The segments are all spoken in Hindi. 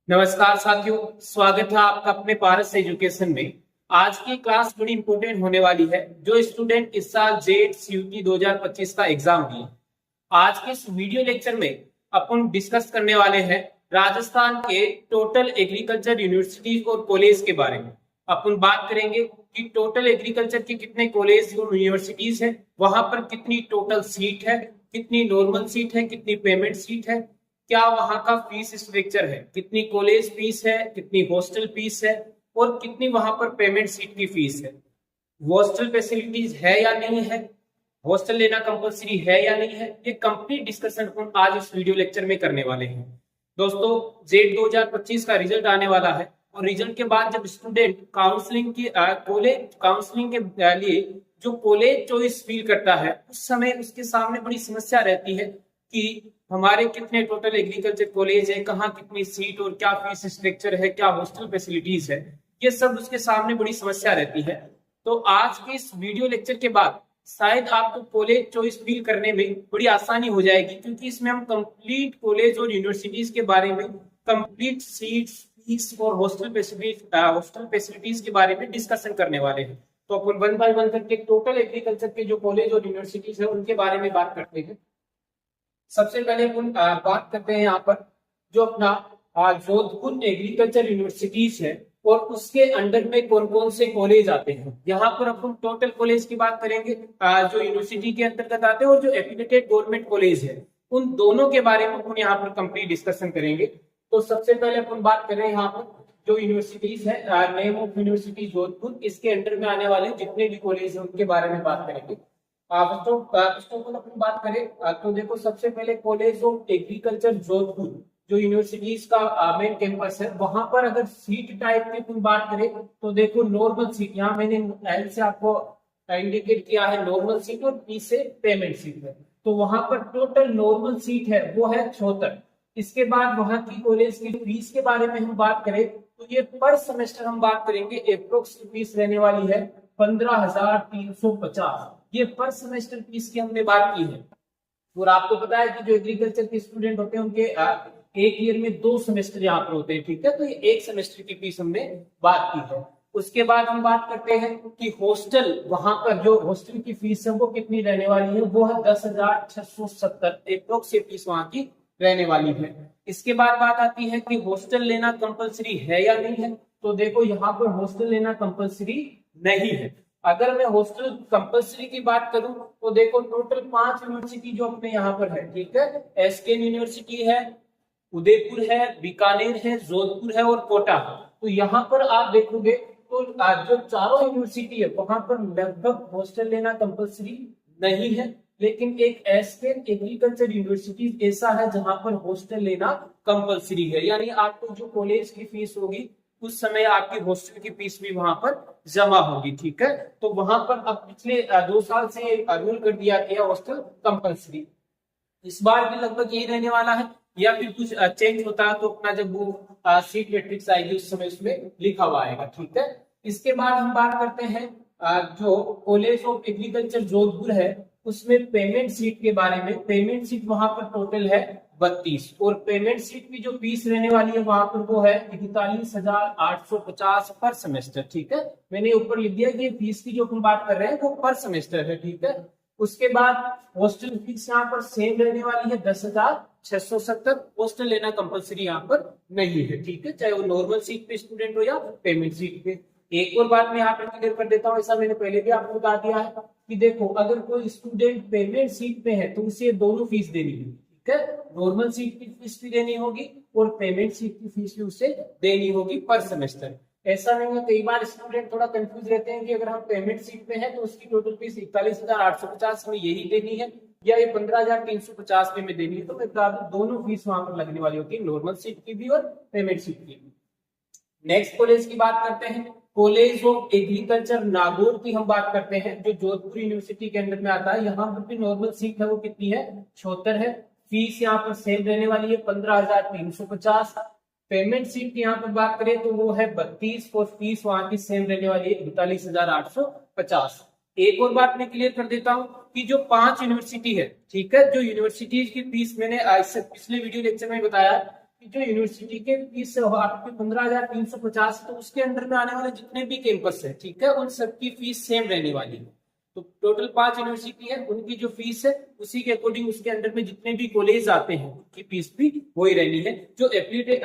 नमस्कार साथियों, स्वागत है आपका अपने पारस एजुकेशन में। आज की क्लास बड़ी इंपॉर्टेंट होने वाली है। जो स्टूडेंट इस साल जेट सीयूटी 2025 का एग्जाम दिए, आज के इस वीडियो लेक्चर में अपन डिस्कस करने वाले हैं राजस्थान के टोटल एग्रीकल्चर यूनिवर्सिटीज और कॉलेज के बारे में। अपन बात करेंगे कि टोटल एग्रीकल्चर के कितने कॉलेज और यूनिवर्सिटीज है, वहां पर कितनी टोटल सीट है, कितनी नॉर्मल सीट है, कितनी पेमेंट सीट है, क्या वहां का फीस स्ट्रक्चर है, कितनी कॉलेज फीस है, कितनी हॉस्टल फीस है और कितनी वहां पर पेमेंट सीट की फीस है, हॉस्टल फैसिलिटीज है या नहीं है, हॉस्टल लेना कंपलसरी है या नहीं है। ये कंप्लीट डिस्कशन हम आज इस वीडियो लेक्चर में करने वाले हैं। दोस्तों, जेट 2025 का रिजल्ट आने वाला है और रिजल्ट के बाद जब स्टूडेंट काउंसलिंग की कॉलेज काउंसलिंग के लिए जो कॉलेज चॉइस फील करता है, उस समय उसके सामने बड़ी समस्या रहती है कि हमारे कितने टोटल एग्रीकल्चर कॉलेज है, कहाँ कितनी सीट और क्या फीस स्ट्रक्चर है, क्या हॉस्टल फैसिलिटीज है। ये सब उसके सामने बड़ी समस्या रहती है। तो आज के इस वीडियो लेक्चर के बाद शायद आपको कॉलेज चॉइस फील करने में बड़ी आसानी हो जाएगी, क्योंकि इसमें हम कंप्लीट कॉलेज और यूनिवर्सिटीज के बारे में, कंप्लीट सीट्स, फीस और हॉस्टल फैसिलिटीज के बारे में डिस्कशन करने वाले हैं। तो अपन वन बाय वन करके टोटल एग्रीकल्चर के जो कॉलेज और यूनिवर्सिटीज है उनके बारे में बात करते हैं। सबसे पहले अपन बात करते हैं यहाँ पर जो अपना जोधपुर एग्रीकल्चर यूनिवर्सिटीज है और उसके अंडर में कौन कौन से कॉलेज आते हैं। यहाँ पर अपन टोटल कॉलेज की बात करेंगे जो यूनिवर्सिटी के अंतर्गत आते हैं, और जो एफिलिएटेड गवर्नमेंट कॉलेज है उन दोनों के बारे में अपन यहाँ पर कंप्लीट डिस्कशन करेंगे। तो सबसे पहले अपन बात करें यहाँ पर जो यूनिवर्सिटीज है, नेम ऑफ यूनिवर्सिटी जोधपुर, इसके अंडर में आने वाले जितने भी कॉलेज है उनके बारे में बात करेंगे। अपन बात करें तो देखो, सबसे पहले कॉलेज ऑफ एग्रीकल्चर जोधपुर जो यूनिवर्सिटीज का मेन कैंपस है, वहां पर अगर सीट टाइप की तुम बात करें तो देखो नॉर्मल सीट, यहाँ मैंने एल से आपको इंडिकेट किया है नॉर्मल सीट और पी से पेमेंट सीट है। तो वहां पर टोटल नॉर्मल सीट है वो है 76। इसके बाद वहां की कॉलेज की फीस के बारे में हम बात करें तो ये पर सेमेस्टर हम बात करेंगे अप्रोक्स फीस रहने वाली है 15,350। ये पर सेमेस्टर फीस की हमने बात की है। और आपको पता है कि जो एग्रीकल्चर के स्टूडेंट होते हैं उनके एक ईयर में 2 सेमेस्टर यहाँ पर होते हैं, ठीक है। तो ये एक सेमेस्टर की फीस हमने बात की है। उसके बाद हम बात करते हैं कि हॉस्टल, वहां पर जो हॉस्टल की फीस है वो कितनी रहने वाली है, वो है 10,670 अप्रोक्स फीस वहां की रहने वाली है। इसके बाद बात आती है कि हॉस्टल लेना कंपलसरी है या नहीं है। तो देखो, यहाँ पर हॉस्टल लेना कंपलसरी नहीं है। अगर मैं हॉस्टल कंपलसरी की बात करूं तो देखो टोटल 5 यूनिवर्सिटी जो अपने यहाँ पर है, ठीक है। एसके यूनिवर्सिटी है, उदयपुर है, बीकानेर है, जोधपुर है और कोटा। तो यहाँ पर आप देखोगे तो जो चारों यूनिवर्सिटी है वहां पर लगभग हॉस्टल लेना कंपलसरी नहीं है। लेकिन एक एसके एग्रीकल्चर यूनिवर्सिटी ऐसा है जहां पर हॉस्टल लेना कंपलसरी है, यानी आपको जो कॉलेज की फीस होगी उस समय आपकी हॉस्टल की फीस भी वहां पर जमा होगी, ठीक है। तो वहां पर अब पिछले 2 साल से रूल कर दिया गया हॉस्टल कंपलसरी। इस बार भी लगभग यही रहने वाला है, या फिर कुछ चेंज होता है तो अपना जब वो सीट मैट्रिक्स आएगी उस समय उसमें लिखा हुआ आएगा, ठीक है। इसके बाद हम बात करते हैं जो कॉलेज ऑफ एग्रीकल्चर जोधपुर है उसमें पेमेंट सीट के बारे में। पेमेंट सीट वहां पर टोटल है 32 और पेमेंट सीट की जो फीस रहने वाली है वहां पर वो है 41,850 पर सेमेस्टर, ठीक है। मैंने ऊपर लिख दिया कि फीस की जो हम बात कर रहे हैं वो पर सेमेस्टर है, ठीक है। उसके बाद हॉस्टल फीस यहाँ पर सेम रहने वाली है 10,670। हॉस्टल लेना कंपलसरी यहाँ पर नहीं है, ठीक है, चाहे वो नॉर्मल सीट पे स्टूडेंट हो या पेमेंट सीट पे। एक और बात मैं यहाँ पे क्लियर कर देता हूँ, ऐसा मैंने पहले भी आपको बता दिया है कि देखो, अगर कोई स्टूडेंट पेमेंट सीट पे है तो उसे दोनों फीस देनी है, ठीक है। नॉर्मल सीट की फीस भी देनी होगी और पेमेंट सीट की फीस भी उसे देनी होगी पर सेमेस्टर। ऐसा नहीं है, कई बार स्टूडेंट थोड़ा कंफ्यूज रहते हैं कि अगर हम पेमेंट सीट पे हैं तो उसकी टोटल फीस 41,850 में यही देनी है या ये 15,350 में देनी है। तो मैं बता दूं दोनों फीस वहां पर लगने वाली होती है, नॉर्मल सीट की भी और पेमेंट सीट की भी। नेक्स्ट कॉलेज की बात करते हैं, कॉलेज ऑफ एग्रीकल्चर नागौर की हम बात करते हैं जो जोधपुर यूनिवर्सिटी के अंदर में आता है। यहाँ पर भी नॉर्मल सीट है वो कितनी है, 76 है। फीस यहाँ पर सेम रहने वाली है 15,350। पेमेंट सीट की यहाँ पर बात करें तो वो है 32 और फीस वहां की सेम रहने वाली है 39,850। एक और बात मैं क्लियर कर देता हूँ कि जो 5 यूनिवर्सिटी है, ठीक है, जो यूनिवर्सिटीज की फीस मैंने इससे पिछले वीडियो लेक्चर में बताया जो यूनिवर्सिटी के फीस आपके 15,350, तो उसके अंडर में आने वाले जितने भी कैंपस है, ठीक है, उन सबकी फीस सेम रहने वाली है। तो टोटल 5 यूनिवर्सिटी है, उनकी जो फीस है उसी के अकॉर्डिंग उसके अंडर में जितने भी कॉलेज आते हैं उनकी फीस भी वही रहनी है। जो एफिलिएटेड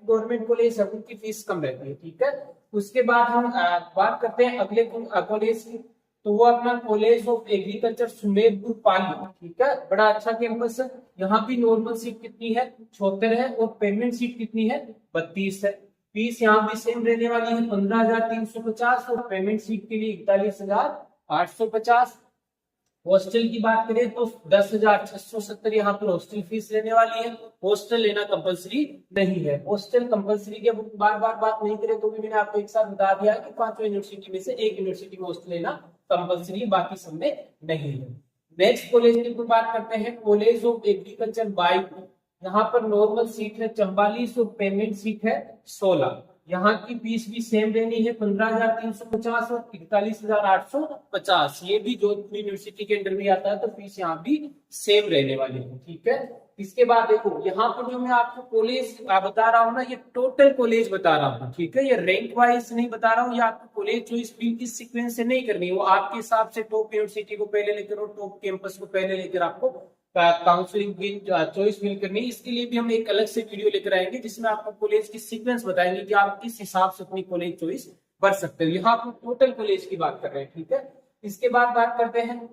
गवर्नमेंट कॉलेज है उनकी फीस कम रहती है, ठीक है। उसके बाद हम बात करते हैं अगले कॉलेज की, तो वो अपना कॉलेज ऑफ एग्रीकल्चर सुमेरपुर पाली, ठीक है, बड़ा अच्छा कैंपस है। यहाँ भी नॉर्मल सीट कितनी है, 76 है, और पेमेंट सीट कितनी है, 32 है। फीस यहाँ भी सेम रहने वाली है, 15,350, और पेमेंट सीट के लिए 41,850। हॉस्टल की बात करें तो 10,670 यहाँ पर हॉस्टल फीस लेने वाली है। हॉस्टल लेना कंपलसरी नहीं है। हॉस्टल कंपलसरी की बार बार बात नहीं करें तो भी मैंने आपको एक साथ बता दिया है कि 5 यूनिवर्सिटी में से एक यूनिवर्सिटी में हॉस्टल लेना कंपलसरी, बाकी सब में नहीं है। नेक्स्ट कॉलेज की बात करते हैं, कॉलेज ऑफ एग्रीकल्चर बाईपुर। यहाँ पर नॉर्मल सीट है 44 और पेमेंट सीट है 16। यहाँ की फीस भी सेम रहनी है, 15,350 और 41,850। ये भी जोधपुर यूनिवर्सिटी के अंडर में आता है, तो फीस यहाँ भी सेम रहने वाली है, ठीक है। इसके बाद देखो यहाँ पर जो मैं आपको कॉलेज बता रहा हूँ ना, ये टोटल कॉलेज बता रहा हूँ, ठीक है, ये रैंक वाइज नहीं बता रहा हूँ। ये आपको कॉलेज चॉइस इस सीक्वेंस से नहीं करनी है, वो आपके हिसाब से टॉप यूनिवर्सिटी को पहले लेकर और टॉप कैंपस को पहले लेकर आपको काउंसलिंग की चॉइस फिल करनी है। इसके लिए भी हम एक अलग से वीडियो लेकर आएंगे जिसमें आपको कॉलेज की सीक्वेंस बताएंगे कि आप किस हिसाब से अपनी कॉलेज चॉइस कर सकते हो। यहाँ आप टोटल कॉलेज की बात कर रहे हैं, ठीक है। इसके बाद बात करते हैं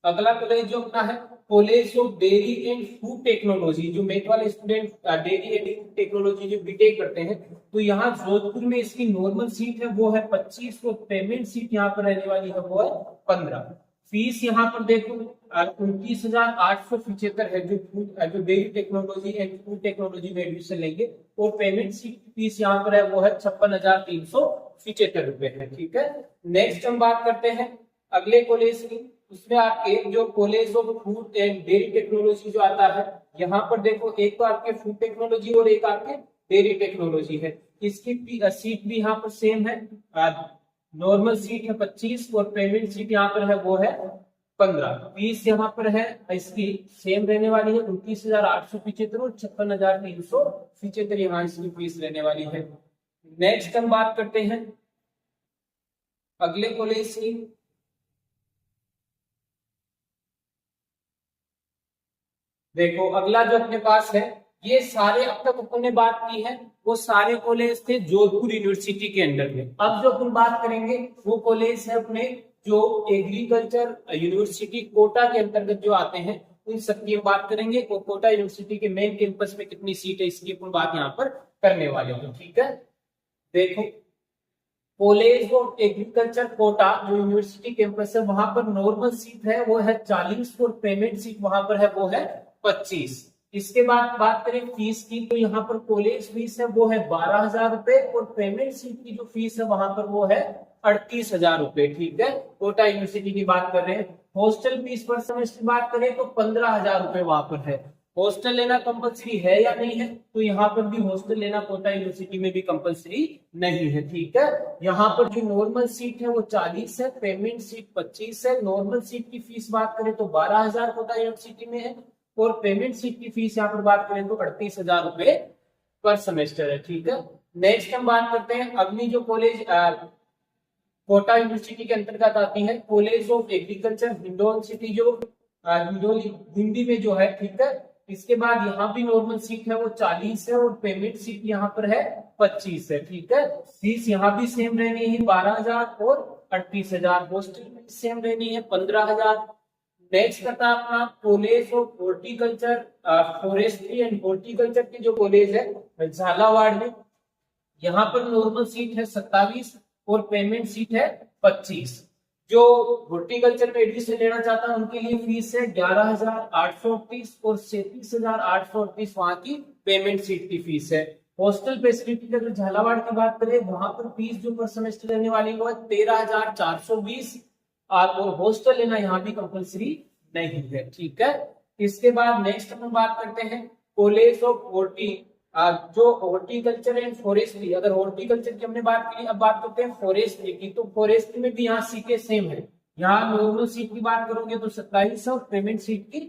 अगला कॉलेज जो अपना है, college of dairy and food technology. जो मेट वाले student dairy and food technology जो बीटेक करते हैं, तो यहाँ जोधपुर में इसकी नॉर्मल सीट है वो है 25, और पेमेंट सीट यहाँ पर रहने वाली है वो है 15। फीस यहाँ पर देखो 29,875 है जो dairy technology and food technology में एडमिशन लेंगे, और पेमेंट फीस यहाँ पर है वो है 56,375 रुपए है, ठीक है। नेक्स्ट हम बात करते हैं अगले कॉलेज की, उसमें आपके जो college of food and dairy technology जो आता है, यहाँ पर देखो एक तो आपके फूड टेक्नोलॉजी और एक आपके डेयरी टेक्नोलॉजी है। इसकी सीट भी यहाँ पर सेम है, नॉर्मल सीट है 25 और पेमेंट सीट यहाँ पर है वो है 15। फीस यहाँ पर है इसकी सेम रहने वाली है, 29,875 और 56,375 यहाँ इसकी फीस रहने वाली है। नेक्स्ट हम बात करते हैं अगले कॉलेज की, देखो अगला जो अपने पास है, ये सारे अब तक अपन ने बात की है वो सारे कॉलेज थे जोधपुर यूनिवर्सिटी के अंडर में। अब जो अपन बात करेंगे वो कॉलेज है अपने जो एग्रीकल्चर यूनिवर्सिटी कोटा के अंतर्गत जो आते हैं, उन सबकी हम बात करेंगे। और कोटा यूनिवर्सिटी के मेन कैंपस में कितनी सीट है इसकी अपन बात यहाँ पर करने वाले हैं, ठीक है। देखो कॉलेज ऑफ एग्रीकल्चर कोटा जो यूनिवर्सिटी कैंपस है, वहां पर नॉर्मल सीट है वो है 40 और पेमेंट सीट वहां पर है वो है 25। इसके बाद बात करें फीस की, तो यहाँ पर कॉलेज फीस है वो है 12,000 रुपए, और पेमेंट सीट की जो फीस है वहां पर वो है 38,000 रुपए, ठीक है। कोटा यूनिवर्सिटी की बात कर रहे हैं। हॉस्टल फीस पर सेमेस्टर बात करें तो 15,000 रुपए वहां पर है। हॉस्टल लेना कंपलसरी है या नहीं है, तो यहाँ पर भी हॉस्टल लेना कोटा यूनिवर्सिटी में भी कंपलसरी नहीं है, ठीक है। यहाँ पर जो नॉर्मल सीट है वो 40 है, पेमेंट सीट 25 है। नॉर्मल सीट की फीस बात करें तो 12,000 कोटा यूनिवर्सिटी में है, और पेमेंट सीट की फीस यहाँ पर बात करें तो 38,000 रुपए पर सेमेस्टर है, ठीक है। नेक्स्ट हम बात करते हैं अगली जो कॉलेज कोटा यूनिवर्सिटी के अंतर्गत आती है, college of agriculture Hindaun city जो हिंदी में जो है, ठीक है। इसके बाद यहाँ भी नॉर्मल सीट है वो 40 है, और पेमेंट सीट यहाँ पर है 25 है, ठीक है। फीस यहाँ भी सेम रहनी है 12,000 और 38,000। हॉस्टल में सेम रहनी है 15,000। नेक्स्ट करता है अपना college of horticulture forestry and horticulture की जो कॉलेज है झालावाड़ में, यहाँ पर नॉर्मल सीट है 27 और पेमेंट सीट है 25। जो हॉर्टिकल्चर में एडमिशन लेना चाहता है उनके लिए फीस है 11,838 और 37,838 वहां की पेमेंट सीट की फीस है। हॉस्टल फैसिलिटी की अगर झालावाड़ की बात करें, वहां पर फीस जो पर सेमेस्टर लेने वाली वो है 13,420, और हॉस्टल लेना यहाँ भी कंपलसरी नहीं है, ठीक है। इसके बाद नेक्स्ट हम बात करते हैं कॉलेज ऑफ जो हॉर्टिकल्चर एंड फॉरेस्ट्री। अगर हॉर्टिकल्चर की हमने बात की, अब बात करते हैं फॉरेस्ट्री की, तो फॉरेस्ट्री में भी यहाँ सीटें सेम है। यहाँ नॉर्मल सीट की बात करोगे तो 27 और पेमेंट सीट की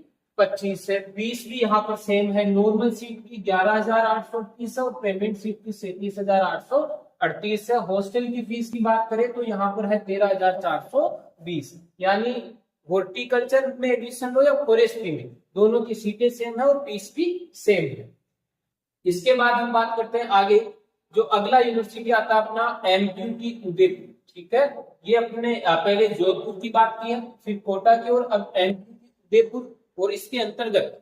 25 है। फीस भी यहाँ पर सेम है, नॉर्मल सीट की 11,838 है और पेमेंट सीट की 37,838 है। हॉस्टल की फीस की बात करें तो यहाँ पर है 13,420, यानी हॉर्टिकल्चर में एडमिशन लो या फॉरेस्ट्री में, दोनों की सीटें सेम है और फीस भी सेम है। इसके बाद हम बात करते हैं आगे, जो अगला यूनिवर्सिटी आता है अपना एमक्यूटी उदयपुर, ठीक है। ये अपने पहले जोधपुर की बात की है, फिर कोटा की, और अब एमक्यूटी उदयपुर। और इसके अंतर्गत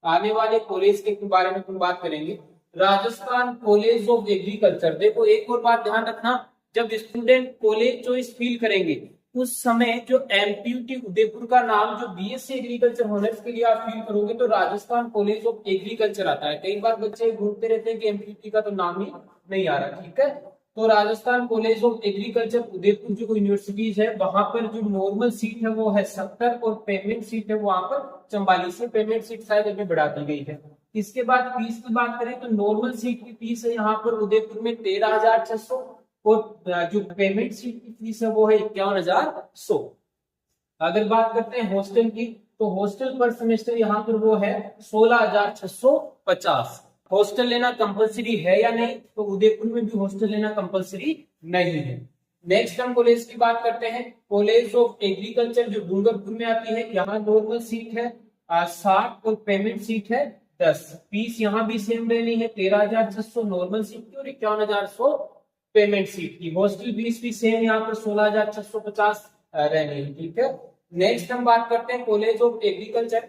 आने वाले कॉलेज के बारे में हम बात करेंगे, राजस्थान कॉलेज ऑफ एग्रीकल्चर। देखो एक और बात ध्यान रखना, जब स्टूडेंट कॉलेज चॉइस फील करेंगे उस समय जो एमपीयूटी उदयपुर का नाम जो बीएससी एग्रीकल्चर ऑनर्स के लिए आप फील करोगे तो राजस्थान कॉलेज ऑफ एग्रीकल्चर आता है। कई बार बच्चे ढूंढते रहते हैं कि एमपीयूटी का तो नाम ही नहीं आ रहा, ठीक है। तो Rajasthan college of agriculture Udaipur जो यूनिवर्सिटीज है, वहां पर जो नॉर्मल सीट है वो है 70 और पेमेंट सीट है वहां पर 44 है। पेमेंट सीट शायद अभी बढ़ा दी गई है। इसके बाद फीस की बात करें तो नॉर्मल सीट की फीस है यहाँ पर उदयपुर में 13,600 और जो पेमेंट सीट की फीस है वो है 51,100। अगर बात करते हैं हॉस्टल की तो हॉस्टल पर सेमेस्टर यहाँ पर वो है 16,650। हॉस्टल लेना कंपलसरी है या नहीं, तो उदयपुर में भी हॉस्टल लेना कंपलसरी नहीं है। नेक्स्ट हम कॉलेज की बात करते हैं, कॉलेज ऑफ एग्रीकल्चर जो डूंगरपुर में आती है। यहाँ नॉर्मल सीट है 60 और पेमेंट सीट है 10। फीस यहाँ भी सेम रहनी है 13,600 नॉर्मल सीट की और 51,100 पेमेंट सीट की। हॉस्टल फीस भी सेम यहाँ पर 16,650 रहनी है, ठीक है। नेक्स्ट हम बात करते हैं कॉलेज ऑफ एग्रीकल्चर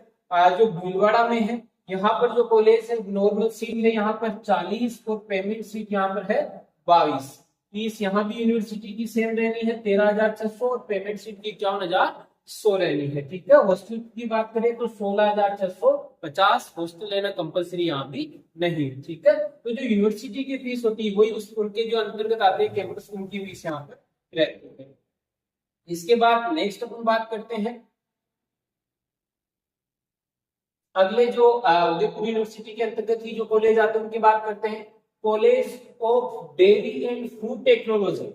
जो भीलवाड़ा में है। यहाँ पर जो कॉलेज है नॉर्मल सीट है यहाँ पर 40 और पेमेंट सीट यहाँ पर है 22। फीस यहाँ भी यूनिवर्सिटी की सेम रहनी है 13,600 और पेमेंट सीट की 51,100 रहनी है, ठीक है। हॉस्टल की बात करें तो 16,650। हॉस्टल लेना कंपलसरी यहाँ भी नहीं है, ठीक है। तो जो यूनिवर्सिटी की फीस होती है वही उनके जो अंतर्गत आते हैं कैंपस, उनकी फीस यहाँ पर रहती है। इसके बाद नेक्स्ट अपन बात करते हैं अगले जो उदयपुर यूनिवर्सिटी के अंतर्गत ही जो कॉलेज आते हैं उनकी बात करते हैं। College of dairy and food technology.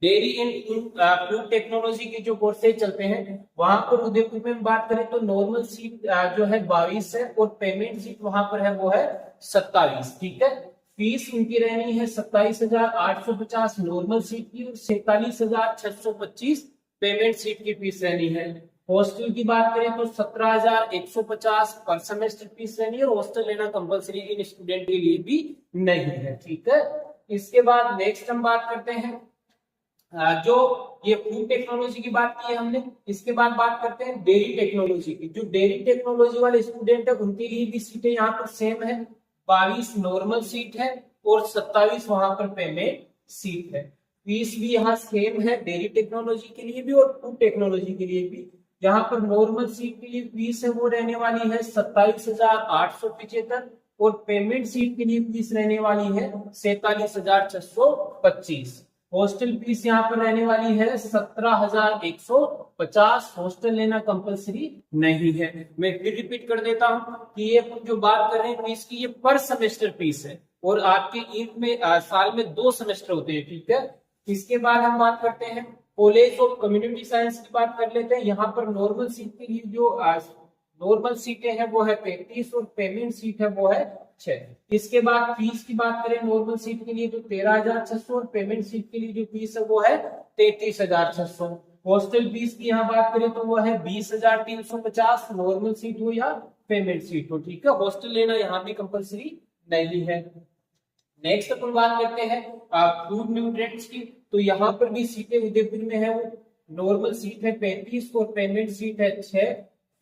Dairy and food technology के जो कोर्सेज चलते हैं वहां पर उदयपुर में बात करें तो नॉर्मल सीट जो है 22 है और पेमेंट सीट वहां पर है वो है 27, ठीक है। फीस उनकी रहनी है 27,850 नॉर्मल सीट की और 47,625 पेमेंट सीट की फीस रहनी है। हॉस्टल की बात करें तो 17,150 पर सेमेस्टर फीस रहनी है और हॉस्टल लेना कंपलसरी इन स्टूडेंट के लिए भी नहीं है, ठीक है। इसके बाद नेक्स्ट हम बात करते हैं जो ये फूड टेक्नोलॉजी की बात की है हमने। इसके बाद बात करते हैं डेयरी टेक्नोलॉजी की। जो डेयरी टेक्नोलॉजी वाले स्टूडेंट है उनके लिए भी सीटें यहाँ पर सेम है, 22 नॉर्मल सीट है और 27 वहां पर पेमेंट सीट है। फीस भी यहाँ सेम है डेयरी टेक्नोलॉजी के लिए भी और फूड टेक्नोलॉजी के लिए भी। यहाँ पर नॉर्मल सीट के लिए फीस है वो रहने वाली है 27,875 और पेमेंट सीट के लिए फीस रहने वाली है 47,625। हॉस्टल फीस यहाँ पर रहने वाली है 17,150। हॉस्टल लेना कंपलसरी नहीं है। मैं फिर रिपीट कर देता हूँ कि ये जो बात कर रहे हैं फीस की, ये पर सेमेस्टर फीस है और आपके ईद में साल में 2 सेमेस्टर होते हैं, ठीक है। इसके बाद हम बात करते हैं कॉलेज ऑफ कम्युनिटी साइंस की बात कर लेते हैं। यहाँ पर नॉर्मल सीट के लिए जो नॉर्मल सीटें हैं वो है 35 और पेमेंट सीट है वो है 6। इसके बाद फीस की बात करें नॉर्मल सीट के लिए तो 13,600 और पेमेंट सीट के लिए जो फीस है वो है 33,600। हॉस्टल फीस की यहाँ बात करें तो वो है 20,350 नॉर्मल सीट हो या पेमेंट सीट हो, ठीक है। हॉस्टल लेना यहाँ भी कंपलसरी नहीं है। नेक्स्ट अपन बात करते हैं फूड न्यूट्रिएंट्स की। तो यहाँ पर भी सीटें उदयपुर में है, वो नॉर्मल सीट है 35 और पेमेंट सीट है 6।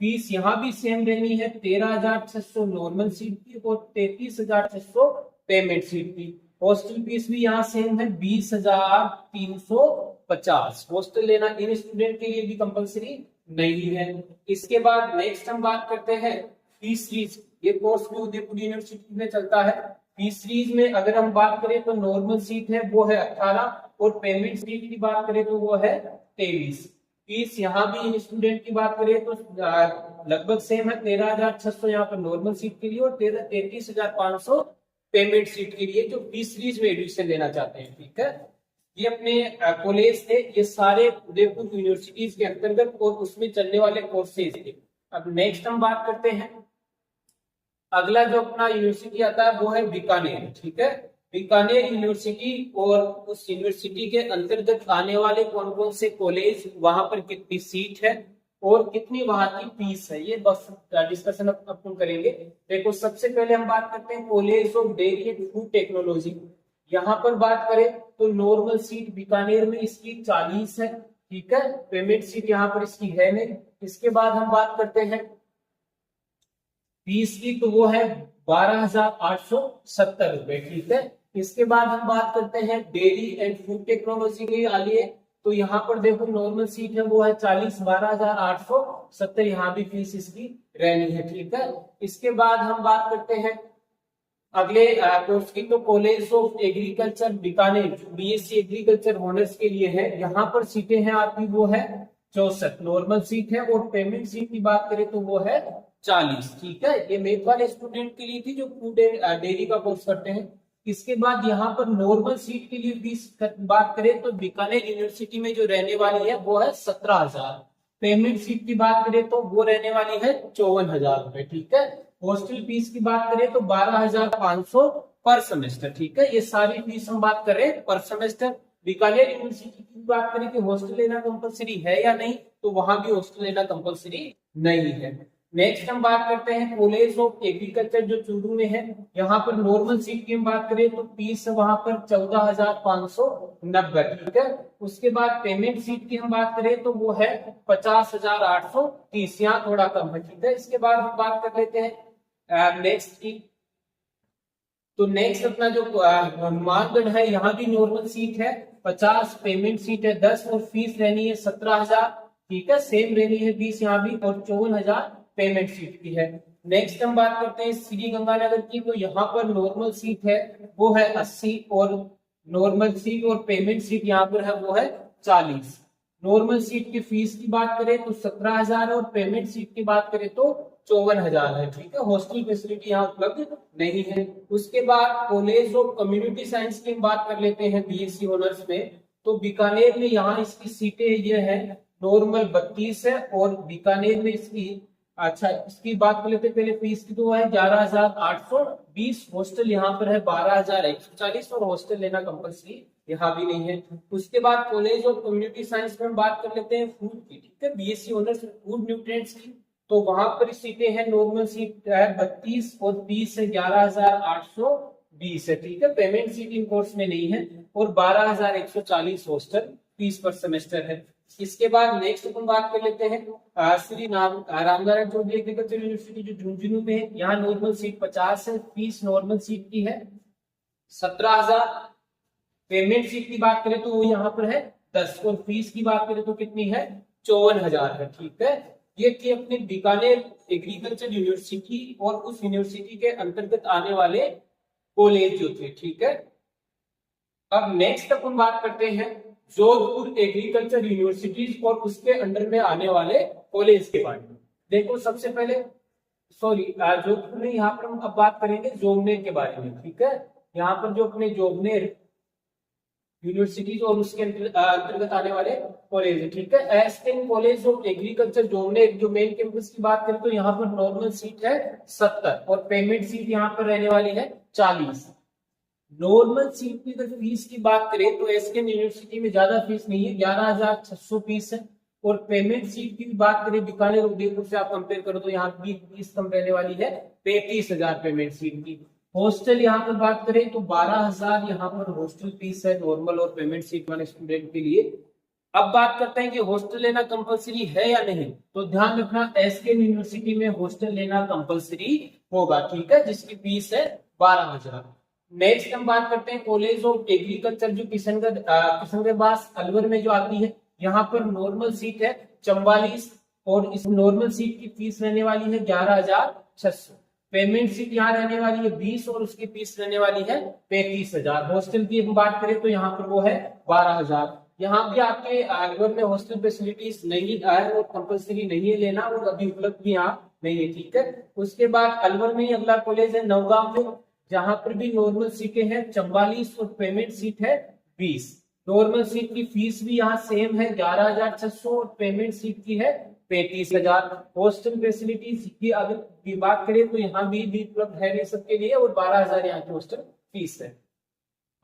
फीस यहाँ भी सेम रहनी है 13,600 नॉर्मल सीट की और 33,600 पेमेंट सीट की। हॉस्टल फीस भी यहाँ सेम है 20,350। हॉस्टल लेना इन स्टूडेंट के लिए भी कंपलसरी नहीं है। इसके बाद नेक्स्ट हम बात करते हैं फीस सीरीज। ये कोर्स भी उदयपुर यूनिवर्सिटी में चलता है। फीस सीरीज में अगर हम बात करें तो नॉर्मल सीट है वो है 18 और पेमेंट सीट की बात करें तो वो है 23। फीस यहाँ भी इन स्टूडेंट की बात करें तो लगभग सेम है 13,600 यहाँ पर नॉर्मल सीट के लिए और 33,500 पेमेंट सीट के लिए जो फीस सीरीज में एडमिशन लेना चाहते हैं, ठीक है। ये अपने कॉलेज थे, ये सारे उदयपुर यूनिवर्सिटीज के अंतर्गत और उसमें चलने वाले कोर्सेज थे। अब नेक्स्ट हम बात करते हैं अगला जो अपना यूनिवर्सिटी आता है वो है बीकानेर, ठीक है। बीकानेर यूनिवर्सिटी, और उस यूनिवर्सिटी के अंतर्गत आने वाले कौन कौन से कॉलेज, वहां पर कितनी सीट है और कितनी वहां की फीस है, ये बस डिस्कशन अपन करेंगे। देखो सबसे पहले हम बात करते हैं college of dairy and food technology. यहाँ पर बात करें तो नॉर्मल सीट बीकानेर में इसकी 40 है, ठीक है। पेमेंट सीट यहाँ पर इसकी है नहीं। इसके बाद हम बात करते हैं फीस की, तो वो है 12,870 रुपए, ठीक है। इसके बाद हम बात करते हैं डेयरी एंड फूड टेक्नोलॉजी के लिए, तो यहाँ पर देखो नॉर्मल सीट है वो है 40, 12,870, यहाँ भी फीस इसकी रहनी है, ठीक है। इसके बाद हम बात करते हैं अगले कोर्स की, तो कॉलेज ऑफ एग्रीकल्चर बीकानेर जो बीएससी एग्रीकल्चर ऑनर्स के लिए है, यहाँ पर सीटें हैं आपकी वो है 64 नॉर्मल सीट है, और पेमेंट सीट की बात करें तो वो है 40, ठीक है। ये मेघ वाले स्टूडेंट के लिए थी जो फूड एंड डेयरी का कोर्स करते हैं। इसके बाद यहाँ पर नॉर्मल सीट के लिए फीस बात करें तो बीकानेर यूनिवर्सिटी में जो रहने वाली है वो है 17,000। पेमेंट सीट की बात करें तो वो रहने वाली है 54,000 रुपए, ठीक है। हॉस्टल फीस की बात करें तो 12,500 पर सेमेस्टर, ठीक है। ये सारी फीस हम बात करें पर सेमेस्टर। बीकानेर यूनिवर्सिटी की बात करें कि हॉस्टल लेना कंपलसरी है या नहीं, तो वहां भी हॉस्टल लेना कंपलसरी नहीं है। नेक्स्ट हम बात करते हैं कॉलेज ऑफ एग्रीकल्चर जो चूरू में है, यहाँ पर नॉर्मल सीट की हम बात करें तो फीस वहां पर 14,590, ठीक है। उसके बाद पेमेंट सीट की हम बात करें तो वो है 50,830, यहाँ थोड़ा कम है, ठीक है। इसके बाद हम बात कर लेते हैं नेक्स्ट की, तो नेक्स्ट अपना जो हनुमानगढ़ है, यहाँ भी नॉर्मल सीट है 50, पेमेंट सीट है 10, और फीस रहनी है 17,000, ठीक है। सेम रहनी है फीस यहाँ भी, और 54,000 पेमेंट सीट की है। नेक्स्ट हम बात करते हैं श्री गंगानगर की, तो यहाँ पर नॉर्मल सीट है वो है 80, और नॉर्मल सीट और पेमेंट सीट यहाँ पर है वो है 40। नॉर्मल सीट की फीस की बात करें तो 17,000, और पेमेंट सीट की बात करें तो 54,000 है, ठीक है। हॉस्टल फैसिलिटी यहाँ उपलब्ध नहीं है। उसके बाद कॉलेज ऑफ कम्युनिटी साइंस की बात कर लेते हैं बीएससी ऑनर्स में, तो बीकानेर में यहाँ इसकी सीटें ये है नॉर्मल 32 है, और बीकानेर में इसकी अच्छा इसकी बात कर लेते हैं पहले फीस की, तो है 11,820, हॉस्टल यहाँ पर है 12,140, और हॉस्टल लेना कंपल्सरी यहाँ भी नहीं है। उसके बाद कॉलेज ऑफ कम्युनिटी साइंस में हम बात कर लेते हैं फूड की, ठीक है, बीएससी ऑनर्स फूड न्यूट्रिएंट्स की, तो वहां पर सीटें हैं नॉर्मल सीट है 32, और फीस है 11,820 है, ठीक है। पेमेंट सीट इन कोर्स में नहीं है, और 12,140 हॉस्टल फीस पर सेमेस्टर है। इसके बाद नेक्स्ट अपन बात कर लेते हैं श्री रामनारायण चौधरी एग्रीकल्चर यूनिवर्सिटी जो झुंझुनू में है, यहाँ नॉर्मल सीट 50 है, फीस नॉर्मल सीट की है 17,000। पेमेंट सीट की बात करें तो वो यहाँ पर है 10, और फीस की बात करें तो कितनी है 54,000 है, ठीक है। ये थी अपनी बीकानेर एग्रीकल्चर यूनिवर्सिटी और उस यूनिवर्सिटी के अंतर्गत आने वाले कॉलेज जो थे, ठीक है। अब नेक्स्ट अपन बात करते हैं जोधपुर एग्रीकल्चर यूनिवर्सिटीज और उसके अंडर में आने वाले कॉलेज के बारे में। देखो सबसे पहले जोधपुर में यहाँ पर हम अब बात करेंगे जोगनेर के बारे में, ठीक है। यहाँ पर जो अपने जोगनेर यूनिवर्सिटीज और उसके अंतर्गत आने वाले कॉलेज है, ठीक है। एसएन कॉलेज ऑफ एग्रीकल्चर जोगनेर जो मेन कैंपस की बात करें तो यहाँ पर नॉर्मल सीट है 70, और पेमेंट सीट यहाँ पर रहने वाली है 40। नॉर्मल सीट की अगर फीस की बात करें तो एसकेएम यूनिवर्सिटी में ज्यादा फीस नहीं है, 11,600 फीस है, और पेमेंट सीट की बात करें बीकानेर उदयपुर से आप कंपेयर करो तो यहाँ की फीस कम रहने वाली है 35,000 पेमेंट सीट की। हॉस्टल यहाँ पर बात करें तो 12,000 यहाँ पर हॉस्टल फीस है नॉर्मल और पेमेंट सीट वाले स्टूडेंट के लिए। अब बात करते हैं कि हॉस्टल लेना कंपलसरी है या नहीं, तो ध्यान रखना एसकेएम यूनिवर्सिटी में हॉस्टल लेना कंपलसरी होगा, ठीक है, जिसकी फीस है 12,000। नेक्स्ट हम बात करते हैं कॉलेज ऑफ एग्रीकल्चर जो किशनगढ़ बास अलवर में जो आती है, यहाँ पर नॉर्मल सीट है 44, और इस नॉर्मल सीट की फीस रहने वाली है 11,600। पेमेंट सीट यहाँ रहने वाली है 20, और उसकी फीस रहने वाली है 35,000। हॉस्टल की हम बात करें तो यहाँ पर वो है 12,000। यहाँ भी आपके अलवर में हॉस्टल फैसिलिटीज नहीं है और कंपल्सरी नहीं है लेना, और अभी उपलब्ध भी यहाँ नहीं है, ठीक है। उसके बाद अलवर में ही अगला कॉलेज है नवगांव में, जहां पर भी नॉर्मल सीटें हैं 44 और पेमेंट सीट है 20। नॉर्मल सीट की फीस भी यहाँ सेम है 11,600 और पेमेंट सीट की है 35,000। हॉस्टल फैसिलिटीज की अगर की बात करें तो यहाँ भी उपलब्ध है नहीं सबके लिए, और 12,000 यहाँ की हॉस्टल फीस है।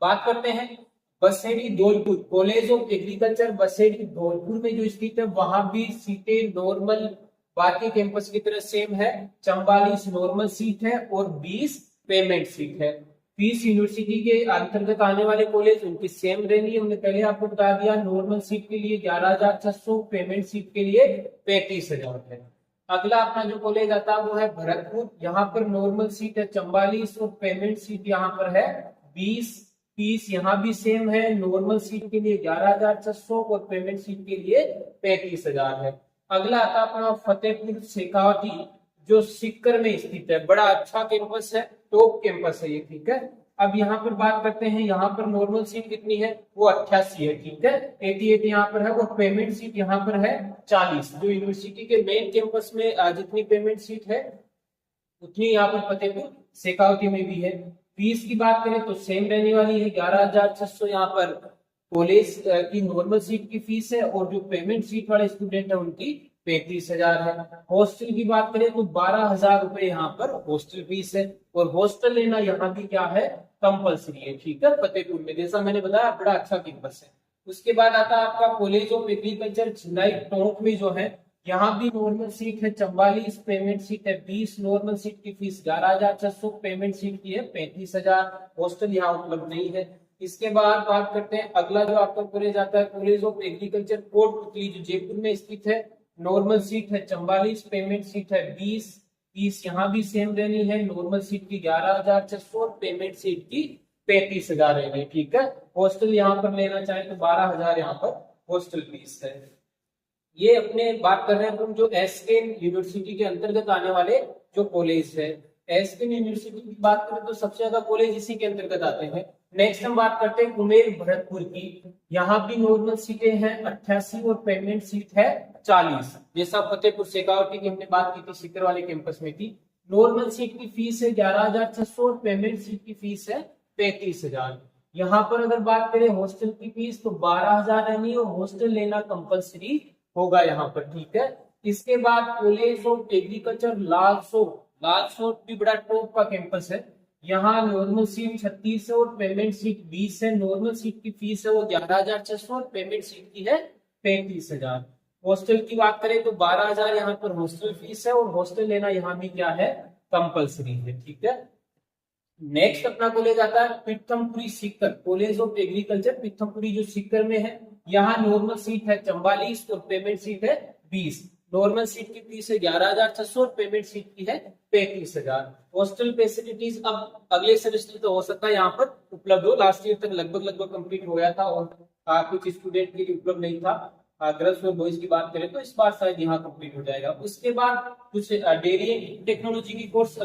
बात करते हैं Baseri Dholpur, college of agriculture Baseri Dholpur में जो स्थित है, वहां भी सीटें नॉर्मल बाकी कैंपस की तरह सेम है। 44 नॉर्मल सीट है और 20 पेमेंट सीट है। फीस यूनिवर्सिटी के अंतर्गत आने वाले कॉलेज उनकी सेम रहेंगी, हमने पहले आपको बता दिया। नॉर्मल सीट के लिए 11,600, पेमेंट सीट के लिए 35,000 है। अगला अपना जो कॉलेज आता है वो है भरतपुर, यहाँ पर नॉर्मल सीट है 44 और पेमेंट सीट यहाँ पर है 20। फीस यहाँ भी सेम है, नॉर्मल सीट के लिए 11,600 और पेमेंट सीट के लिए 35,000 है। अगला आता अपना फतेहपुर शेखावटी, जो सीकर में स्थित है। बड़ा अच्छा कैंपस है, टॉप कैंपस है ये, ठीक है। अब यहाँ पर बात करते हैं, यहाँ पर नॉर्मल सीट कितनी है, वो 88 है, ठीक है। 88 यहाँ पर है और पेमेंट सीट यहाँ पर है 40। जो यूनिवर्सिटी के मेन कैंपस में जितनी पेमेंट सीट है उतनी यहाँ पर फतेहपुर शेखावटी में भी है। फीस की बात करें तो सेम रहने वाली है 11,600 यहाँ पर कॉलेज की नॉर्मल सीट की फीस है, और जो पेमेंट सीट वाले स्टूडेंट है उनकी 35,000 है। हॉस्टल की बात करें तो 12,000 रुपए यहाँ पर हॉस्टल फीस है, और हॉस्टल लेना यहाँ भी क्या है, कंपलसरी है, ठीक है। फतेहपुर में जैसा मैंने बताया बड़ा अच्छा कैंपस है। उसके बाद आता है आपका कॉलेज ऑफ एग्रीकल्चर छिंदाई टोंक में जो है, यहाँ भी नॉर्मल सीट है 44, पेमेंट सीट है 20। नॉर्मल सीट की फीस 11,600, पेमेंट सीट की है 35,000। हॉस्टल यहाँ उपलब्ध नहीं है। इसके बाद बात करते हैं अगला जो आपका कॉलेज आता है, कॉलेज ऑफ एग्रीकल्चर कोटपुतली, जो जयपुर में स्थित है। नॉर्मल सीट है 44, पेमेंट सीट है 20। फीस यहाँ भी सेम रहनी है, नॉर्मल सीट की 11,600 और पेमेंट सीट की 35,000 रहनी, ठीक है। हॉस्टल यहाँ पर लेना चाहे तो 12,000 यहाँ पर हॉस्टल फीस है। ये अपने बात कर रहे हैं हम जो एसकेएम यूनिवर्सिटी के अंतर्गत आने वाले जो कॉलेज है। एसकेएम यूनिवर्सिटी की बात करें तो सबसे ज्यादा कॉलेज इसी के अंतर्गत आते हैं। नेक्स्ट हम बात करते हैं कुमेर भरतपुर की, यहाँ भी नॉर्मल सीटें हैं 88 और पेमेंट सीट है 40। जैसा फतेहपुर शेखावटी की हमने बात की थी, सीकर वाले कैंपस में थी। नॉर्मल सीट की फीस है 11,600 और पेमेंट सीट की फीस है 35,000। यहाँ पर अगर बात करें हॉस्टल की फीस तो 12,000 रहनी और हॉस्टल लेना कंपलसरी होगा यहाँ पर, ठीक है। इसके बाद कॉलेज ऑफ एग्रीकल्चर लालसोट भी बड़ा टॉप का कैंपस है। यहाँ नॉर्मल सीट 36 है और पेमेंट सीट 20 है। नॉर्मल सीट की फीस है वो 11,600 और पेमेंट सीट की है 35,000। हॉस्टल की बात करें तो 12,000 यहाँ पर हॉस्टल फीस है, और हॉस्टल लेना यहाँ भी क्या है, कंपलसरी है, ठीक है। नेक्स्ट अपना कॉलेज आता है पीथमपुरी सीकर, कॉलेज ऑफ एग्रीकल्चर पीथमपुरी, जो सीकर में है। यहाँ नॉर्मल सीट है 44 और पेमेंट सीट है 20। नॉर्मल सीट की फीस है 11,600 और पेमेंट सीट की है 35,000। हॉस्टल फैसिलिटीज अब अगले सेमेस्टर तो हो सकता है यहाँ पर उपलब्ध हो, लास्ट ईयर तक लगभग कंप्लीट हो गया था और कुछ स्टूडेंट के लिए उपलब्ध नहीं था। गर्ल्स और बॉयज की बात करें तो इस बार शायद यहाँ कंप्लीट हो जाएगा। उसके बाद कुछ डेयरी टेक्नोलॉजी की कोर्स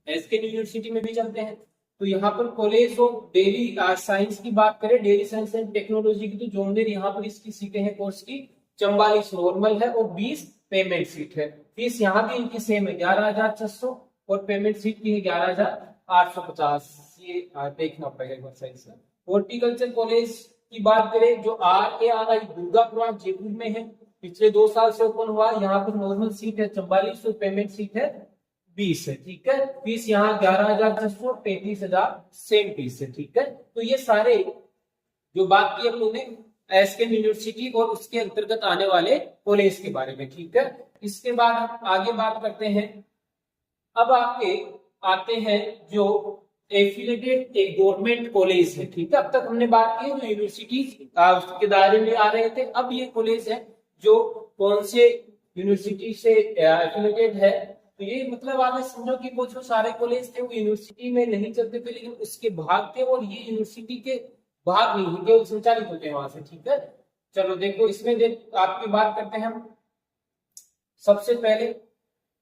एसके यूनिवर्सिटी में भी चलते हैं। तो यहाँ पर कॉलेज ऑफ डेयरी साइंस की बात करें, डेयरी साइंस एंड टेक्नोलॉजी की, तो जोनदेर यहाँ पर इसकी सीटें हैं कोर्स की 44 नॉर्मल है और 20 पेमेंट सीट है। फीस यहाँ भी इनकी सेम है 11,600 और पेमेंट सीट की है 11,850। ये देखना पड़ेगा साइंस में। हॉर्टिकल्चर कॉलेज की बात करें जो RARI दुर्गापुरा जयपुर में है, पिछले 2 साल से ओपन हुआ। यहाँ पर नॉर्मल सीट है 44 और पेमेंट सीट है 20 है, ठीक है। फीस यहाँ 11,600 35,000 सेम फीस है, ठीक है। तो ये सारे जो बात की हम लोगों ने एसके यूनिवर्सिटी और उसके अंतर्गत आने वाले कॉलेज के बारे में, ठीक है। इसके बाद हम आगे बात करते हैं। अब आपके आते हैं जो एफिलिएटेड एक गवर्नमेंट कॉलेज है, ठीक है। अब तक हमने बात की जो यूनिवर्सिटी के दायरे में आ रहे थे। अब ये कॉलेज है जो कौन से यूनिवर्सिटी से एफिलिएटेड है। तो ये मतलब आप समझो कि वो जो सारे कॉलेज थे वो यूनिवर्सिटी में नहीं चलते थे, लेकिन उसके भाग थे, और ये यूनिवर्सिटी के भाग नहीं केवल संचालित होते हैं वहां से, ठीक है। चलो देखो इसमें आपकी बात करते हैं हम। सबसे पहले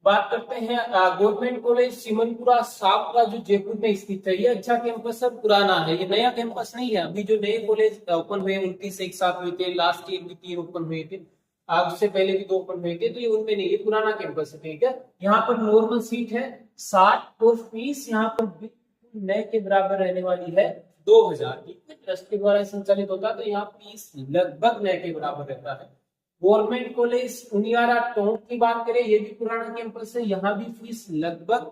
बात करते हैं गवर्नमेंट कॉलेज सिमनपुरा सावपुरा जो जयपुर में स्थित है। ये अच्छा कैंपस है, पुराना है, ये नया कैंपस नहीं है। अभी जो नए कॉलेज ओपन हुए 29 एक साथ हुए थे, लास्ट ईयर भी 3 ओपन हुए थे, उससे पहले भी 2 ओपन हुए थे, तो ये उनमें नहीं, ये पुराना कैंपस है, ठीक है। यहाँ पर नॉर्मल सीट है 60 और फीस यहाँ पर नए के बराबर रहने वाली है 2000, ठीक है, ट्रस्ट के द्वारा संचालित होता है, तो यहाँ फीस लगभग नए के बराबर रहता है। गवर्नमेंट कॉलेज उनियारा टोंक की बात करें, ये भी पुराना कैंपस है, यहाँ भी फीस लगभग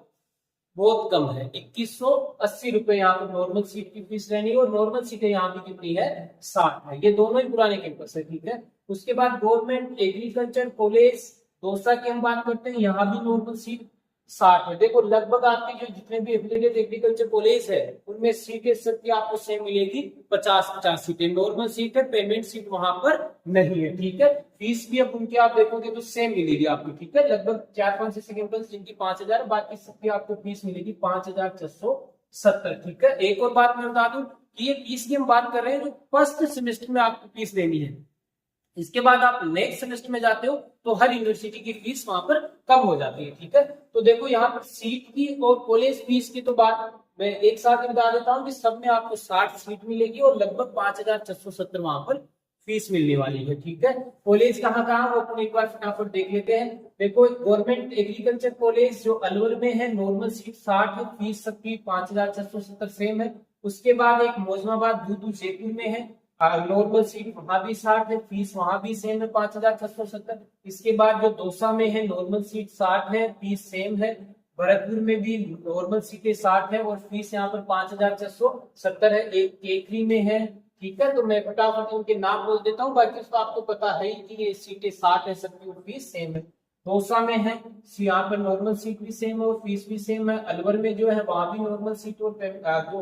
बहुत कम है, 2180 रुपए यहाँ पर नॉर्मल सीट की फीस रहनी है, और नॉर्मल सीटें यहाँ भी कितनी है, 60 है। ये दोनों ही पुराने कैंपस है, ठीक है। उसके बाद गवर्नमेंट एग्रीकल्चर कॉलेज दौसा की हम बात करते हैं, यहाँ भी नॉर्मल सीट 60 है। देखो लगभग आपके जो जितने भी एफिलिएटेड एग्रीकल्चर कॉलेज है उनमें सीटें सबकी आपको सेम मिलेगी, 50-50 सीटें नॉर्मल सीट है, पेमेंट सीट वहां पर नहीं है, ठीक है। फीस भी अब उनके आप देखोगे तो सेम मिलेगी आपको, ठीक है। लगभग 4-5 ऐसे कैंपस जिनकी 5000, बाकी सबकी आपको फीस मिलेगी 5670, ठीक है। एक और बात मैं बता दूं कि ये फीस की हम बात कर रहे हैं जो फर्स्ट सेमेस्टर में आपको फीस देनी है, इसके बाद आप नेक्स्ट सेमेस्टर में जाते हो तो हर यूनिवर्सिटी की फीस वहां पर कम हो जाती है, ठीक है। तो देखो यहाँ पर सीट की और कॉलेज फीस की तो बात मैं एक साथ ही बता देता हूँ कि सब में आपको 60 सीट मिलेगी और लगभग 5670 वहां पर फीस मिलने वाली है, ठीक है। कॉलेज कहाँ कहाँ वो अपन एक बार फटाफट देख लेते हैं। देखो गवर्नमेंट एग्रीकल्चर कॉलेज जो अलवर में है, नॉर्मल सीट 60 है, फीस सबकी 5670 सेम है। उसके बाद एक मोजमाबाद दूदू जयपुर में है, नॉर्मल सीट वहां भी 60 है, फीस वहां भी सेम है 5670। इसके बाद जो दौसा में है नॉर्मल सीट 60 है, फीस सेम है। भरतपुर में भी नॉर्मल सीटें 60 है और फीस यहाँ पर 5670 है। एक केकरी में है, ठीक है। तो मैं फटाफट उनके नाम बोल देता हूँ, बाकी तो आपको पता है कि ये सीटें 60 है सबकी और फीस सेम है। दौसा में है, यहाँ पर नॉर्मल सीट भी सेम है और फीस भी सेम है। अलवर में जो है वहां भी नॉर्मल सीट और जो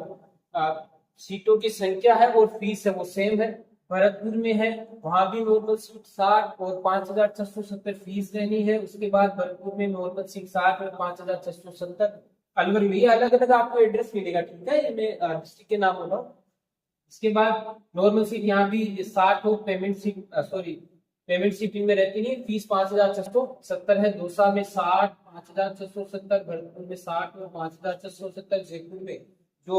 सीटों की संख्या है और फीस है वो सेम है। भरतपुर में है, वहां भी नॉर्मल सीट 60 और 5670 फीस रहनी है। उसके बाद भरतपुर में नॉर्मल सीट 60 और 5670। अलवर में अलग अलग आपको एड्रेस मिलेगा, ठीक है, ये मैं डिस्ट्रिक्ट के नाम बोल रहा हूँ। इसके बाद नॉर्मल सीट यहाँ भी 60 हो, पेमेंट सीट में रहती नहीं, फीस 5670 है। दौसा में 60, 5670, भरतपुर में 60 और 5670, जयपुर में जो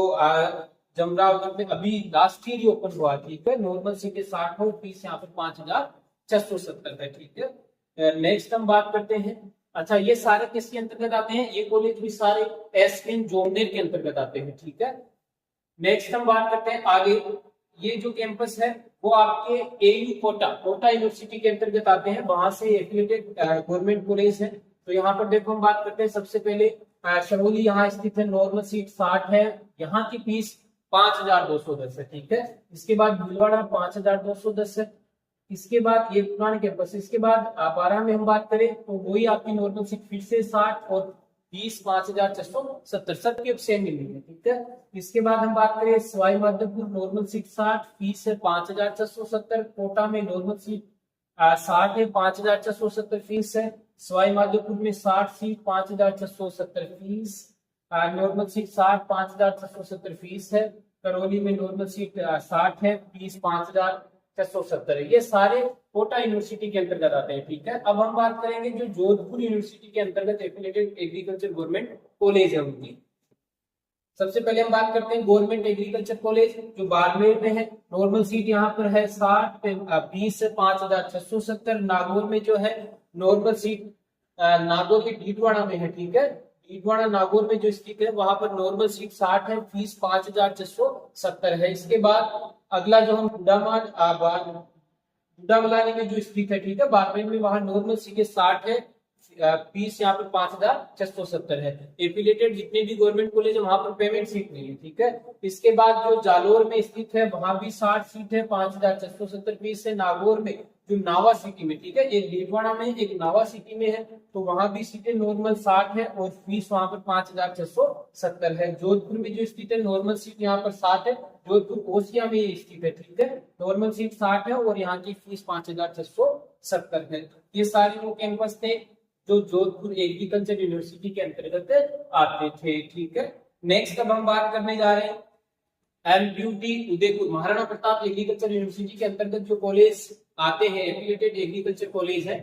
जमरावगढ़ में अभी लास्ट ईयर ओपन हुआ, ठीक है, नॉर्मल सीटें 60 हो, फीस यहाँ पर 5670 है, ठीक है। नेक्स्ट हम बात करते हैं, अच्छा ये सारे किसके अंतर्गत आते हैं, ये कॉलेज भी सारे एसएन जोमनेर के अंतर्गत आते हैं, ठीक है। नेक्स्ट हम बात करते हैं आगे, ये जो कैंपस है वो आपके एयू कोटा यूनिवर्सिटी के अंतर्गत आते हैं, वहां से एफिलिएटेड गवर्नमेंट कॉलेज है। तो यहाँ पर देखो हम बात करते हैं सबसे पहले शरोली यहाँ स्थित है, नॉर्मल सीट 60 है, यहाँ की फीस 5210 है, ठीक है। इसके बाद भीलवाड़ा 5210 है। इसके बाद ये पुराने कैंपस, इसके बाद 12 में हम बात करें तो वही आपकी नॉर्मल सीट फिर से 60 और फीस 5670, सबकी सेम मिलेगी, ठीक है। इसके बाद हम बात करें Sawai Madhopur, normal seat 60, fees है 5670। कोटा में नॉर्मल सीट 60 है, 5670 फीस है। सवाई माधोपुर में 60 seat, 5670 fees. Normal seat 60, 5670 fees है। करौली में नॉर्मल सीट 60 है, फीस 5670 है। ये सारे कोटा यूनिवर्सिटी के अंतर्गत आते हैं, ठीक है। अब हम बात करेंगे जो जोधपुर यूनिवर्सिटी के अंतर्गत एफिलिएटेड एग्रीकल्चर गवर्नमेंट कॉलेज है उनकी। सबसे पहले हम बात करते हैं गवर्नमेंट एग्रीकल्चर कॉलेज जो बाड़मेर में है, नॉर्मल सीट यहाँ पर है 60, फीस है 5670। नागौर में जो है नॉर्मल सीट, नागौर के डीडवाड़ा में है, ठीक है, डीडवाड़ा नागौर में जो स्थित है वहां पर नॉर्मल सीट 60 है, फीस 5670 है। इसके बाद अगला जो हम बुढ़ामलानी में जो स्थित है, ठीक है, बाड़मेर में, वहां नॉर्मल सीटें 60 है, फीस यहाँ पर 5670 है। एफिलिएटेड जितने भी गवर्नमेंट कॉलेज है वहां पर पेमेंट सीट नहीं है, ठीक है। इसके बाद जो जालोर में स्थित है वहां भी 60 सीट है, 5670 फीस है। नागौर में जो नावा सिटी में, ठीक है, एक डीडवाड़ा में एक नावा सिटी में है, तो वहां भी सीटें नॉर्मल 60 है और फीस वहां पर 5670 है। जोधपुर में जो स्थित है नॉर्मल सीट यहाँ पर 60 है, जोधपुर ओसिया में ये स्थित है, ठीक है, नॉर्मल सीट 60 है और यहाँ की फीस 5670 है। ये सारे वो कैंपस थे जो जोधपुर एग्रीकल्चर यूनिवर्सिटी के अंतर्गत आते थे, ठीक है। नेक्स्ट अब हम बात करने जा रहे हैं एमयूटी उदयपुर, महाराणा प्रताप एग्रीकल्चर यूनिवर्सिटी के अंतर्गत जो कॉलेज आते हैं एफिलिएटेड एग्रीकल्चर कॉलेज है।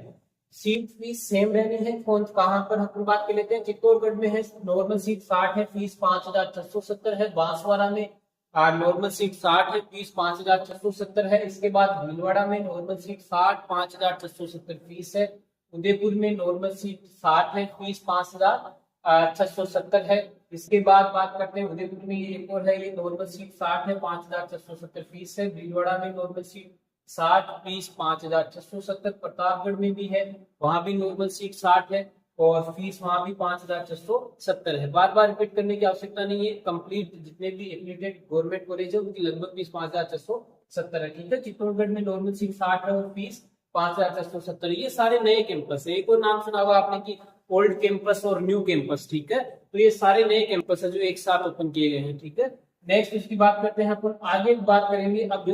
सीट फीस सेम रहनी है, कौन कहां पर हम बात कर लेते हैं, चित्तौड़गढ़ में है, नॉर्मल सीट 60 है, फीस 5670 है। बांसवाड़ा में नॉर्मल सीट 60 है, फीस 5670 है। इसके बाद भीलवाड़ा में नॉर्मल सीट 60, 5670 फीस है। उदयपुर में नॉर्मल सीट 60 है, फीस 5670 है। इसके बाद बात करते हैं उदयपुर में, ये एक और है, ये नॉर्मल सीट 60 है, 5,670 फीस है। भीलवाड़ा में नॉर्मल सीट 60 फीस 5,670। प्रतापगढ़ में भी है, वहां भी नॉर्मल सीट 60 है और फीस वहां भी 5,670 है। बार बार रिपीट करने की आवश्यकता नहीं है, कंप्लीट जितने भी एफिलिएटेड गवर्नमेंट कॉलेज है उनकी लगभग फीस 5,670 है। ठीक है, चित्तौड़गढ़ में नॉर्मल सीट 60 है और फीस 5,670। ये सारे नए कैंपस है। एक और नाम सुना होगा आपने की ओल्ड कैंपस और न्यू कैंपस। ठीक है, तो ये सारे नए कैंपस है जो एक साथ ओपन किए गए हैं। ठीक है, नेक्स्ट इसकी बात करते हैं अपन, आगे बात करेंगे अब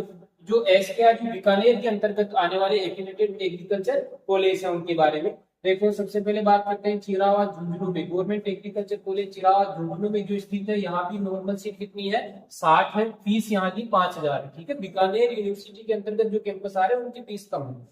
जो एसकेआर बीकानेर के अंतर्गत आने वाले एफिलिएटेड एग्रीकल्चर कॉलेज है उनके बारे में। देखो सबसे पहले बात करते हैं चिरावा झुंझुनू में, government agriculture college Chirawa Jhunjhunu में जो स्थित है, यहाँ भी नॉर्मल सीट कितनी है 60 है, फीस यहाँ की 5,000 है। ठीक है, बीकानेर यूनिवर्सिटी के अंतर्गत जो कैंपस आ रहे हैं उनकी फीस कम है।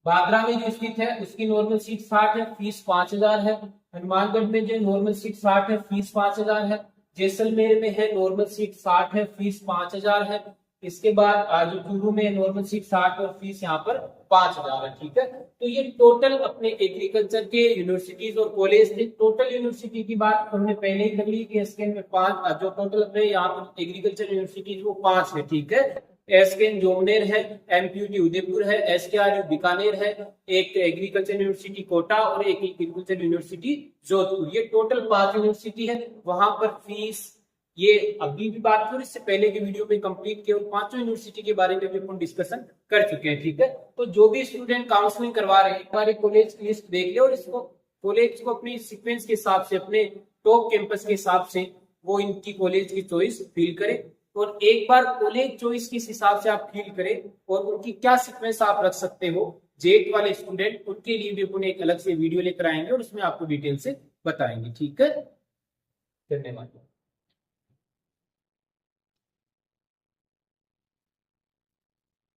बागरा में जो स्थित है उसकी नॉर्मल सीट 60 है, फीस 5,000 है। हनुमानगढ़ में जो नॉर्मल सीट 60 है, फीस 5,000 है। जैसलमेर में है नॉर्मल सीट 60 है, फीस 5,000 है। इसके बाद जो चूरू में नॉर्मल सीट 60 और फीस यहाँ पर 5,000 है। ठीक है, तो ये टोटल अपने एग्रीकल्चर के यूनिवर्सिटीज और कॉलेज थे। टोटल यूनिवर्सिटी की बात हमने पहले ही कर ली कि एसके में 5, जो टोटल अपने यहाँ पर एग्रीकल्चर यूनिवर्सिटीज वो 5 है। ठीक है, एसकेएन जोमनेर है, एमपीयूटी उदयपुर है, एसकेआरयू बीकानेर है, एक एग्रीकल्चर यूनिवर्सिटी कोटा और एक एग्रीकल्चर यूनिवर्सिटी जोधपुर। ये टोटल 5 यूनिवर्सिटी है। वहां पर फीस ये अभी भी बात करूं, इससे पहले के वीडियो में कंप्लीट केवल 5 यूनिवर्सिटी के बारे में भी अपन डिस्कशन कर चुके हैं। ठीक है, तो जो भी स्टूडेंट काउंसलिंग करवा रहे हैं हमारे कॉलेज की लिस्ट देख ले और इसको कॉलेज को अपनी सीक्वेंस के हिसाब से, अपने टॉप कैंपस के हिसाब से वो इनकी कॉलेज की चॉइस फिल करें। और एक बार कॉलेज चॉइस किस हिसाब से आप फील करें और उनकी क्या सीक्वेंस आप रख सकते हो जेट वाले स्टूडेंट, उनके लिए भी अपन एक अलग से वीडियो लेकर आएंगे और उसमें आपको डिटेल से बताएंगे। ठीक है, धन्यवाद।